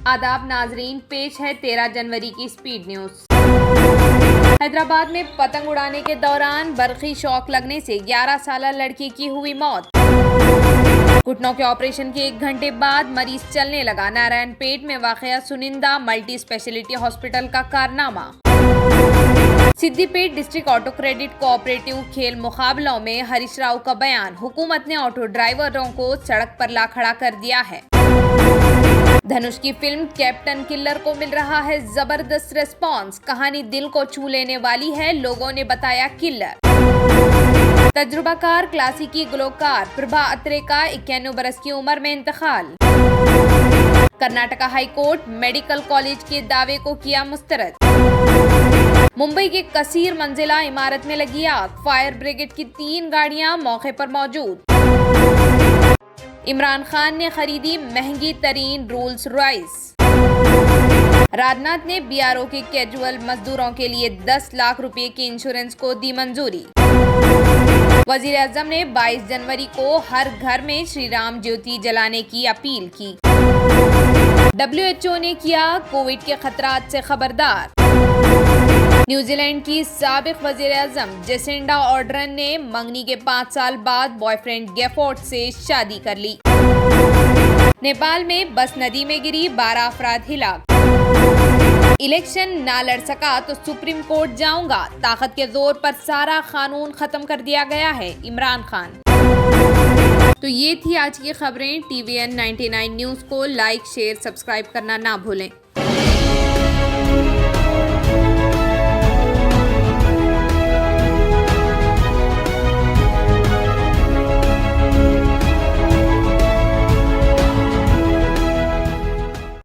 आदाब नाजरीन, पेश है 13 जनवरी की स्पीड न्यूज। हैदराबाद में पतंग उड़ाने के दौरान बरकी शॉक लगने से 11 साल लड़की की हुई मौत। घुटनों के ऑपरेशन के 1 घंटे बाद मरीज चलने लगा। नारायणपेट में वाक़या सुनिंदा मल्टी स्पेशलिटी हॉस्पिटल का कारनामा। Siddipet district auto credit cooperative खेल मुकाबलों में हरीश राव का बयान, हुकूमत ने ऑटो ड्राइवरों को सड़क पर ला खड़ा कर दिया है। धनुष की फिल्म कैप्टन किलर को मिल रहा है जबरदस्त रिस्पांस। कहानी दिल को छू लेने वाली है, लोगों ने बताया किलर। तजुर्बाकार क्लासिकी गुलकार प्रभा अत्रे का 91 बरस की उम्र में इंतकाल। Karnataka high court medical college के दावे को किया मुस्तरद। मुंबई के कसीर मंजिला इमारत में लगी आग, फायर ब्रिगेड की 3 गाड़ियां मौके पर मौजूद। इमरान खान ने खरीदी महंगी तरीन रोल्स रॉयस। राजनाथ ने बीआरओ के कैजुअल मजदूरों के लिए 10 लाख रुपए की इंश्योरेंस को दी मंजूरी। वजीर आजम ने 22 जनवरी को हर घर में श्री राम ज्योति जलाने की अपील की। WHO ने किया कोविड के खतरात से खबरदार। न्यूजीलैंड की साबिक वजीर आजम जेसिंडा ऑर्डर्न ने मंगनी के 5 साल बाद बॉयफ्रेंड गेफोर्ड से शादी कर ली। नेपाल में बस नदी में गिरी, 12 अफराद हिलाक। इलेक्शन ना लड़ सका तो सुप्रीम कोर्ट जाऊंगा, ताकत के जोर पर सारा कानून खत्म कर दिया गया है, इमरान खान। तो ये थी आज की खबरें। TVN 99 न्यूज को लाइक, शेयर, सब्सक्राइब करना ना भूलें।